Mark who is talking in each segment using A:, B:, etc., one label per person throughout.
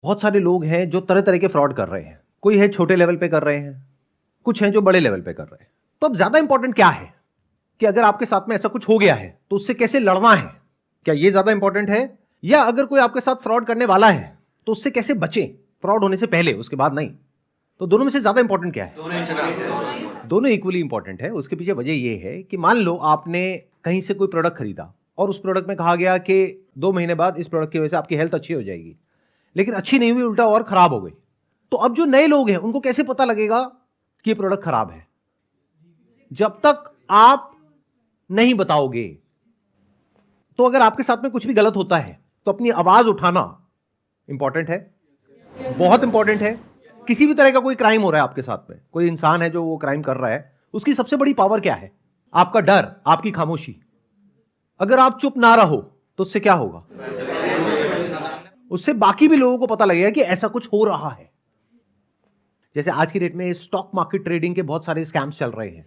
A: बहुत सारे लोग हैं जो तरह तरह के फ्रॉड कर रहे हैं। कोई है छोटे लेवल पे कर रहे हैं, कुछ हैं जो बड़े लेवल पे कर रहे हैं। तो अब ज्यादा इंपॉर्टेंट क्या है कि अगर आपके साथ में ऐसा कुछ हो गया है तो उससे कैसे लड़ना है, क्या ये ज्यादा इंपॉर्टेंट है? या अगर कोई आपके साथ फ्रॉड करने वाला है तो उससे कैसे बचें, फ्रॉड होने से पहले, उसके बाद नहीं? तो दोनों में से ज्यादा इंपॉर्टेंट क्या है? दोनों इक्वली इंपॉर्टेंट है। उसके पीछे वजह यह है कि मान लो आपने कहीं से कोई प्रोडक्ट खरीदा और उस प्रोडक्ट में कहा गया कि 2 महीने बाद इस प्रोडक्ट की वजह से आपकी हेल्थ अच्छी हो जाएगी, लेकिन अच्छी नहीं हुई, उल्टा और खराब हो गई। तो अब जो नए लोग हैं उनको कैसे पता लगेगा कि ये प्रोडक्ट खराब है? जब तक आप नहीं बताओगे। तो अगर आपके साथ में कुछ भी गलत होता है तो अपनी आवाज उठाना इंपॉर्टेंट है, बहुत इंपॉर्टेंट है। किसी भी तरह का कोई क्राइम हो रहा है आपके साथ में, कोई इंसान है जो वो क्राइम कर रहा है, उसकी सबसे बड़ी पावर क्या है? आपका डर, आपकी खामोशी। अगर आप चुप ना रहो तो उससे क्या होगा? उससे बाकी भी लोगों को पता लगेगा कि ऐसा कुछ हो रहा है। जैसे आज की डेट में स्टॉक मार्केट ट्रेडिंग के बहुत सारे स्कैम्स चल रहे हैं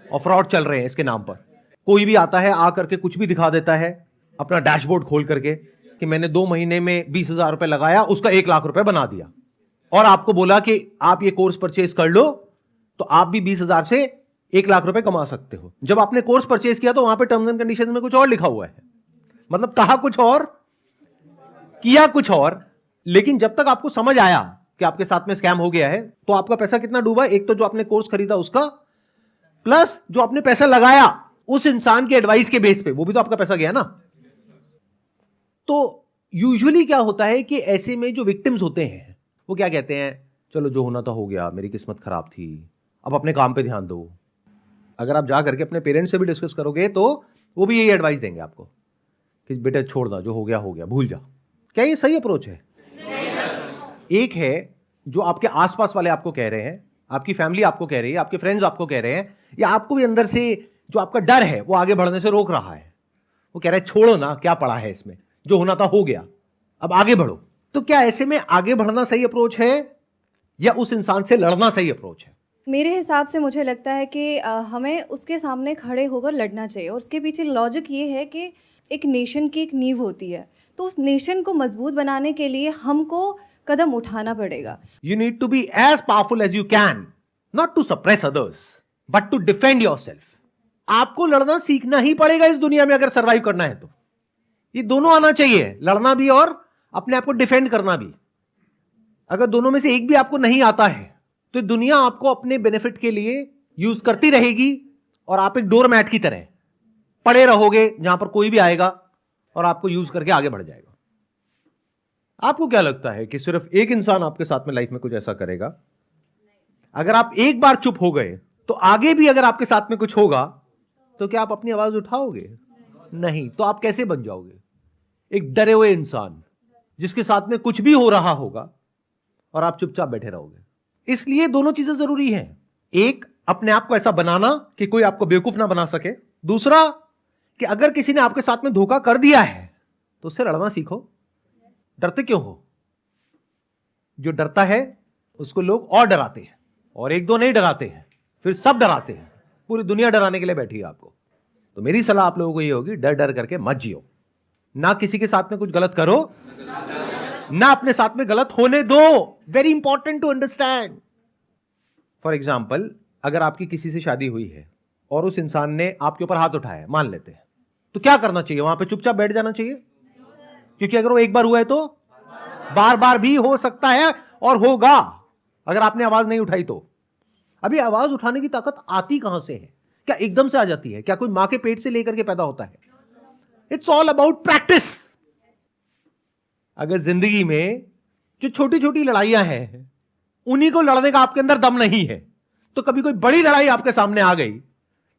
A: और फ्रॉड चल रहे हैं इसके नाम पर। कोई भी आता है, आकर के कुछ भी दिखा देता है अपना डैशबोर्ड खोल करके कि मैंने 2 महीने में 20,000 रुपए लगाया, उसका 1 लाख रुपए बना दिया, और आपको बोला कि आप ये कोर्स परचेज कर लो तो आप भी 20,000 से 1 लाख रुपए कमा सकते हो। जब आपने कोर्स परचेज किया तो वहां पे टर्म्स एंड कंडीशन में कुछ और लिखा हुआ है, मतलब कहा कुछ और, किया कुछ और। लेकिन जब तक आपको समझ आया कि आपके साथ में स्कैम हो गया है तो आपका पैसा कितना डूबा? एक तो जो आपने कोर्स खरीदा उसका, प्लस जो आपने पैसा लगाया उस इंसान के एडवाइस के बेस पे, वो भी तो आपका पैसा गया ना। तो यूजुअली क्या होता है कि ऐसे में जो विक्टिम्स होते हैं वो क्या कहते हैं, चलो जो होना था हो गया, मेरी किस्मत खराब थी, अब अपने काम पे ध्यान दो। अगर आप जा करके अपने पेरेंट्स से भी डिस्कस करोगे तो वो भी यही एडवाइस देंगे आपको कि बेटा छोड़ दो, जो हो गया, भूल जा। क्या ये सही अप्रोच है? एक है जो आपके आसपास वाले आपको कह रहे हैं, आपकी फैमिली आपको कह रही है, आपके फ्रेंड्स आपको कह रहे हैं, या आपको भी अंदर से जो आपका डर है वो आगे बढ़ने से रोक रहा है। वो कह रहा है छोड़ो ना, क्या पड़ा है इसमें, जो होना था हो गया, अब आगे बढ़ो। तो क्या ऐसे में आगे बढ़ना सही अप्रोच है या उस इंसान से लड़ना सही अप्रोच है?
B: मेरे हिसाब से मुझे लगता है कि हमें उसके सामने खड़े होकर लड़ना चाहिए, और उसके पीछे लॉजिक ये है कि एक नेशन की एक नींव होती है, तो उस नेशन को मजबूत बनाने के लिए हमको कदम उठाना पड़ेगा।
A: You need to be as powerful as you can, not to suppress others, but to defend yourself. आपको लड़ना सीखना ही पड़ेगा इस दुनिया में अगर सरवाइव करना है तो। ये दोनों आना चाहिए, लड़ना भी और अपने आप को डिफेंड करना भी। अगर दोनों में से एक भी आपको नहीं आता है तो दुनिया आपको अपने बेनिफिट के लिए यूज करती रहेगी और आप एक डोरमैट की तरह पड़े रहोगे जहां पर कोई भी आएगा और आपको यूज करके आगे बढ़ जाएगा। आपको क्या लगता है कि सिर्फ एक इंसान आपके साथ में लाइफ में कुछ ऐसा करेगा? अगर आप एक बार चुप हो गए तो आगे भी अगर आपके साथ में कुछ होगा तो क्या आप अपनी आवाज उठाओगे? नहीं। तो आप कैसे बन जाओगे? एक डरे हुए इंसान जिसके साथ में कुछ भी हो रहा होगा और आप चुपचाप बैठे रहोगे। इसलिए दोनों चीजें जरूरी हैं। एक, अपने आप को ऐसा बनाना कि कोई आपको बेवकूफ ना बना सके। दूसरा, कि अगर किसी ने आपके साथ में धोखा कर दिया है तो उससे लड़ना सीखो। डरते क्यों हो? जो डरता है उसको लोग और डराते हैं, और एक दो नहीं डराते हैं, फिर सब डराते हैं। पूरी दुनिया डराने के लिए बैठी है आपको। तो मेरी सलाह आप लोगों को ये होगी, डर डर करके मत जियो। ना किसी के साथ में कुछ गलत करो, ना अपने साथ में गलत होने दो। Very important to understand. For example, अगर आपकी किसी से शादी हुई है और उस इंसान ने आपके ऊपर हाथ उठाया, मान लेते हैं, तो क्या करना चाहिए? वहां पे चुपचाप बैठ जाना चाहिए? क्योंकि अगर वो एक बार हुआ है तो बार बार भी हो सकता है और होगा अगर आपने आवाज नहीं उठाई तो। अभी आवाज उठाने की ताकत आती कहां से है? क्या एकदम से आ जाती है? क्या कोई मां के पेट से लेकर के पैदा होता है? It's all about practice. अगर जिंदगी में जो छोटी छोटी लड़ाइयां हैं उन्हीं को लड़ने का आपके अंदर दम नहीं है, तो कभी कोई बड़ी लड़ाई आपके सामने आ गई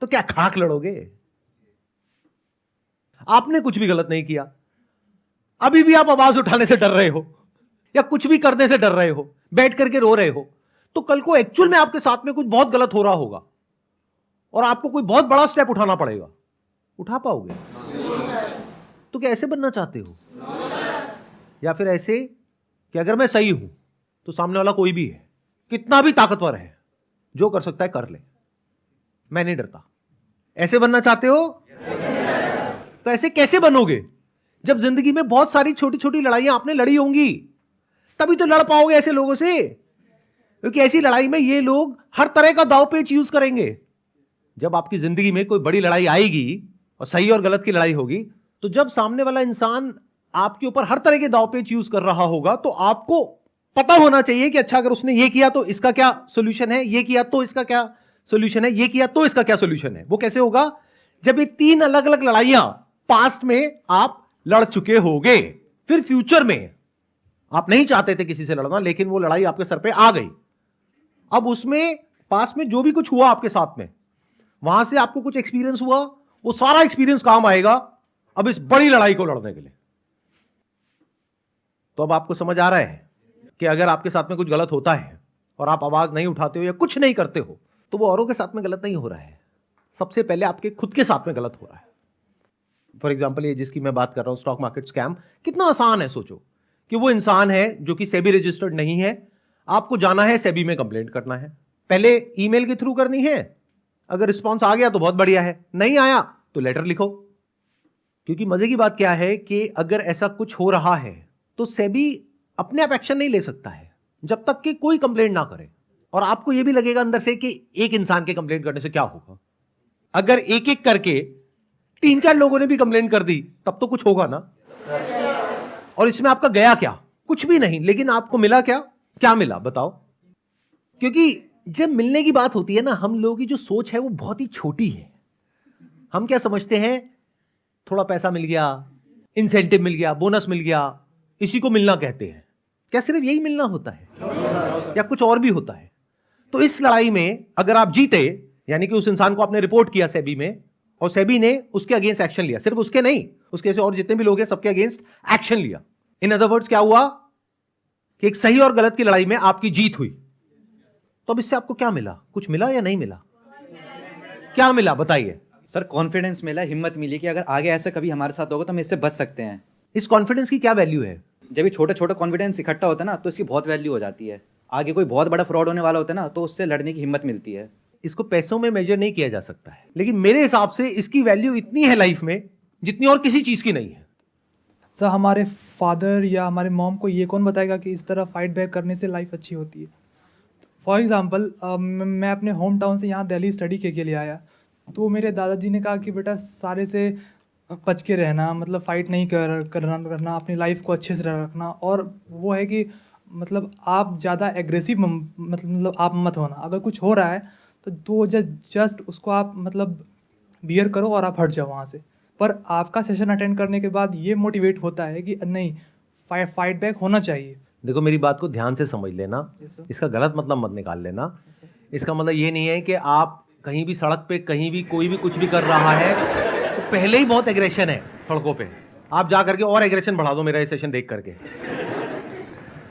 A: तो क्या खाक लड़ोगे? आपने कुछ भी गलत नहीं किया, अभी भी आप आवाज उठाने से डर रहे हो या कुछ भी करने से डर रहे हो, बैठ करके रो रहे हो, तो कल को एक्चुअल में आपके साथ में कुछ बहुत गलत हो रहा होगा और आपको कोई बहुत बड़ा स्टेप उठाना पड़ेगा। उठा पाओगे? तो क्या ऐसे बनना चाहते हो, या फिर ऐसे कि अगर मैं सही हूं तो सामने वाला कोई भी है, कितना भी ताकतवर है, जो कर सकता है कर ले, मैं नहीं डरता? ऐसे बनना चाहते हो? तो ऐसे कैसे बनोगे जब जिंदगी में बहुत सारी छोटी छोटी लड़ाइयां आपने लड़ी होंगी? तभी तो लड़ पाओगे ऐसे लोगों से, क्योंकि ऐसी लड़ाई में ये लोग हर तरह का दाव पेच यूज करेंगे। जब आपकी जिंदगी में कोई बड़ी लड़ाई आएगी और सही और गलत की लड़ाई होगी, तो जब सामने वाला इंसान आपके ऊपर हर तरह के दाव पेच यूज कर रहा होगा, तो आपको पता होना चाहिए कि अच्छा अगर उसने ये किया तो इसका क्या सोल्यूशन है, ये किया तो इसका क्या सोल्यूशन है, ये किया तो इसका क्या सोल्यूशन है। वो कैसे होगा? जब ये 3 अलग अलग लड़ाइयां पास्ट में आप लड़ चुके होगे, फिर फ्यूचर में आप नहीं चाहते थे किसी से लड़ना, लेकिन वो लड़ाई आपके सर पे आ गई। अब उसमें पास्ट में जो भी कुछ हुआ आपके साथ में, वहां से आपको कुछ एक्सपीरियंस हुआ, वो सारा एक्सपीरियंस काम आएगा अब इस बड़ी लड़ाई को लड़ने के लिए। तो अब आपको समझ आ रहा है कि अगर आपके साथ में कुछ गलत होता है और आप आवाज नहीं उठाते हो या कुछ नहीं करते हो, तो वो औरों के साथ में गलत नहीं हो रहा है, सबसे पहले आपके खुद के साथ में गलत हो रहा है। फॉर एग्जाम्पल, ये जिसकी मैं बात कर रहा हूं, स्टॉक मार्केट स्कैम, कितना आसान है। सोचो कि वो इंसान है जो कि सेबी रजिस्टर्ड नहीं है, आपको जाना है सेबी में कंप्लेंट करना है। पहले ईमेल के थ्रू करनी है, अगर रिस्पॉन्स आ गया तो बहुत बढ़िया है, नहीं आया तो लेटर लिखो। क्योंकि मजे की बात क्या है कि अगर ऐसा कुछ हो रहा है तो सेबी अपने आप एक्शन नहीं ले सकता है जब तक कि कोई कंप्लेंट ना करे। और आपको यह भी लगेगा अंदर से कि एक इंसान के कंप्लेंट करने से क्या होगा। अगर एक एक करके 3-4 लोगों ने भी कंप्लेंट कर दी तब तो कुछ होगा ना। और इसमें आपका गया क्या? कुछ भी नहीं। लेकिन आपको मिला क्या? क्या मिला बताओ? क्योंकि जब मिलने की बात होती है ना, हम लोगों की जो सोच है वो बहुत ही छोटी है। हम क्या समझते हैं, थोड़ा पैसा मिल गया, इंसेंटिव मिल गया, बोनस मिल गया, इसी को मिलना कहते हैं। क्या सिर्फ यही मिलना होता है या कुछ और भी होता है? तो इस लड़ाई में अगर आप जीते, यानी कि उस इंसान को आपने रिपोर्ट किया सेबी में और सेबी ने उसके अगेंस्ट एक्शन लिया, सिर्फ उसके नहीं, उसके से और जितने भी लोग हैं सबके अगेंस्ट एक्शन लिया। इन अदर वर्ड्स क्या हुआ कि एक सही और गलत की लड़ाई में आपकी जीत हुई। तो अब इससे आपको क्या मिला? कुछ मिला या नहीं मिला? क्या मिला बताइए?
C: सर कॉन्फिडेंस मिला, हिम्मत मिली कि अगर आगे ऐसा कभी हमारे साथ होगा तो हम इससे बच सकते हैं।
A: इस कॉन्फिडेंस की क्या वैल्यू है?
C: जब ये छोटा छोटा कॉन्फिडेंस इकट्ठा होता है ना, तो इसकी बहुत वैल्यू हो जाती है। आगे कोई बहुत बड़ा फ्रॉड होने वाला होता है ना, तो उससे लड़ने की हिम्मत मिलती है।
A: इसको पैसों में मेजर नहीं किया जा सकता है, लेकिन मेरे हिसाब से इसकी वैल्यू इतनी है लाइफ में जितनी और किसी चीज की नहीं है।
D: सर हमारे फादर या हमारे मॉम को ये कौन बताएगा कि इस तरह फाइट बैक करने से लाइफ अच्छी होती है। फॉर एग्जांपल मैं अपने होम टाउन से यहाँ दिल्ली स्टडी के लिए आया, तो मेरे दादाजी ने कहा कि बेटा सारे से बच के रहना, मतलब फ़ाइट नहीं करना, अपनी लाइफ को अच्छे से रखना। और वो है कि मतलब आप ज़्यादा एग्रेसिव मतलब आप मत होना। अगर कुछ हो रहा है तो जस्ट उसको आप मतलब बियर करो और आप हट जाओ वहाँ से। पर आपका सेशन अटेंड करने के बाद ये मोटिवेट होता है कि नहीं, फाइट बैक होना चाहिए।
A: देखो मेरी बात को ध्यान से समझ लेना, इसका गलत मतलब मत निकाल लेना। इसका मतलब ये नहीं है कि आप कहीं भी सड़क पे कहीं भी कोई भी कुछ भी कर रहा है तो पहले ही बहुत एग्रेशन है सड़कों पे, आप जा करके और एग्रेशन बढ़ा दो मेरा ये सेशन देख करके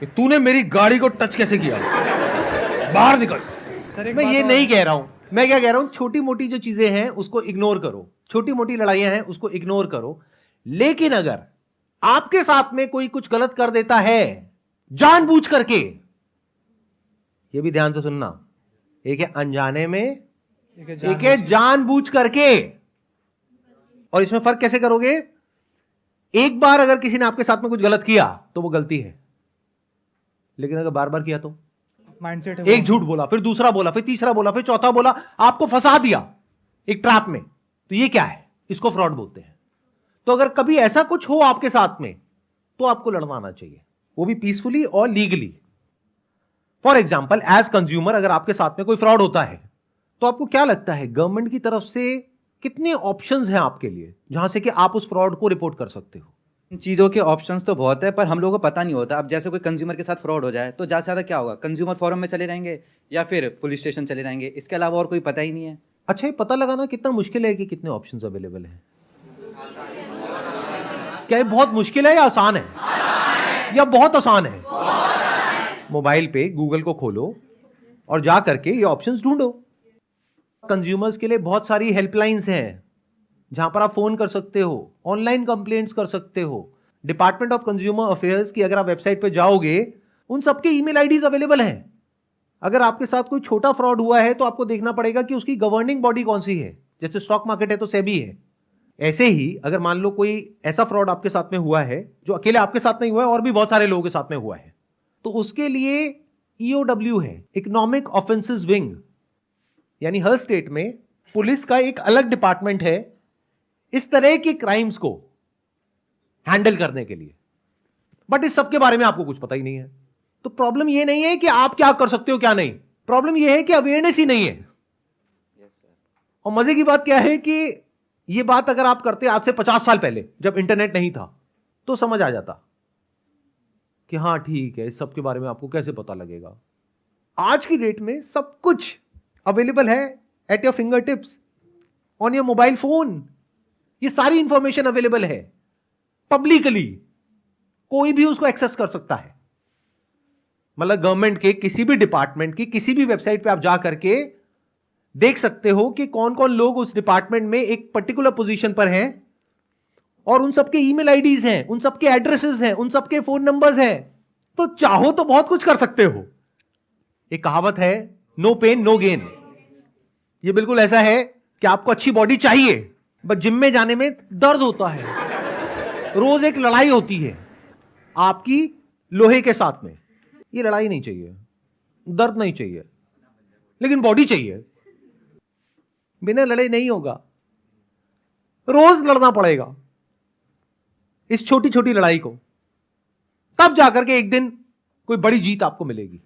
A: कि तूने मेरी गाड़ी को टच कैसे किया, बाहर निकल। मैं ये नहीं कह रहा हूं, मैं क्या कह रहा हूं, छोटी मोटी जो चीजें हैं उसको इग्नोर करो, छोटी मोटी लड़ाइयां हैं उसको इग्नोर करो। लेकिन अगर आपके साथ में कोई कुछ गलत कर देता है जानबूझ करके, ये भी ध्यान से सुनना, एक है अनजाने में, एक है जानबूझ करके। और इसमें फर्क कैसे करोगे? एक बार अगर किसी ने आपके साथ में कुछ गलत किया तो वो गलती है, लेकिन अगर बार बार किया तो
D: माइंडसेट है।
A: एक झूठ बोला, फिर दूसरा बोला, फिर तीसरा बोला, फिर चौथा बोला, आपको फंसा दिया एक ट्रैप में, तो ये क्या है? इसको फ्रॉड बोलते हैं। तो अगर कभी ऐसा कुछ हो आपके साथ में तो आपको लड़ना आना चाहिए, वो भी पीसफुली और legally. For example, as consumer अगर आपके साथ में कोई फ्रॉड होता है तो आपको क्या लगता है गवर्नमेंट की तरफ से कितने ऑप्शंस हैं आपके लिए जहां से कि आप उस फ्रॉड को रिपोर्ट कर सकते हो?
C: इन चीज़ों के ऑप्शंस तो बहुत है, पर हम लोगों को पता नहीं होता। अब जैसे कोई कंज्यूमर के साथ फ्रॉड हो जाए तो ज़्यादा से ज़्यादा क्या होगा, कंज्यूमर फोरम में चले जाएंगे या फिर पुलिस स्टेशन चले जाएंगे, इसके अलावा और कोई पता ही नहीं है।
A: अच्छा, ये पता लगाना कितना मुश्किल है कि कितने ऑप्शंस अवेलेबल हैं? क्या ये बहुत मुश्किल है या आसान है? या बहुत आसान है? मोबाइल पे गूगल को खोलो और जा करके ये ऑप्शंस ढूंढो। कंज्यूमर्स के लिए बहुत सारी हेल्पलाइंस हैं जहां पर आप फोन कर सकते हो, ऑनलाइन कंप्लेंट्स कर सकते हो। डिपार्टमेंट ऑफ कंज्यूमर अफेयर्स की अगर आप वेबसाइट पे जाओगे, उन सबके ईमेल आईडीज अवेलेबल हैं। अगर आपके साथ कोई छोटा फ्रॉड हुआ है तो आपको देखना पड़ेगा कि उसकी गवर्निंग बॉडी कौन सी है। जैसे स्टॉक मार्केट है तो सेबी है। ऐसे ही अगर मान लो कोई ऐसा फ्रॉड आपके साथ में हुआ है जो अकेले आपके साथ नहीं हुआ है और भी बहुत सारे लोगों के साथ में हुआ है, तो उसके लिए EOW है, इकोनॉमिक ऑफेंसेस विंग, यानी हर स्टेट में पुलिस का एक अलग डिपार्टमेंट है इस तरह के क्राइम्स को हैंडल करने के लिए। बट इस सब के बारे में आपको कुछ पता ही नहीं है। तो प्रॉब्लम यह नहीं है कि आप क्या कर सकते हो क्या नहीं, प्रॉब्लम यह है कि अवेयरनेस ही नहीं है। और मजे की बात क्या है कि यह बात अगर आप करते आज से 50 साल पहले, जब इंटरनेट नहीं था, तो समझ आ जाता कि हां ठीक है, इस सब के बारे में आपको कैसे पता लगेगा। आज की डेट में सब कुछ अवेलेबल है at your finger tips, on your mobile phone. ये सारी इंफॉर्मेशन अवेलेबल है पब्लिकली, कोई भी उसको एक्सेस कर सकता है। मतलब गवर्नमेंट के किसी भी डिपार्टमेंट की किसी भी वेबसाइट पे आप जा करके देख सकते हो कि कौन कौन लोग उस डिपार्टमेंट में एक पर्टिकुलर पोजीशन पर हैं, और उन सबके ईमेल आईडीज हैं, उन सबके एड्रेसेस हैं, उन सबके फोन नंबर्स हैं। तो चाहो तो बहुत कुछ कर सकते हो। एक कहावत है, नो पेन नो गेन। ये बिल्कुल ऐसा है कि आपको अच्छी बॉडी चाहिए, बस जिम में जाने में दर्द होता है, रोज एक लड़ाई होती है आपकी लोहे के साथ में। ये लड़ाई नहीं चाहिए, दर्द नहीं चाहिए, लेकिन बॉडी चाहिए। बिना लड़े नहीं होगा, रोज लड़ना पड़ेगा इस छोटी छोटी लड़ाई को, तब जाकर के एक दिन कोई बड़ी जीत आपको मिलेगी।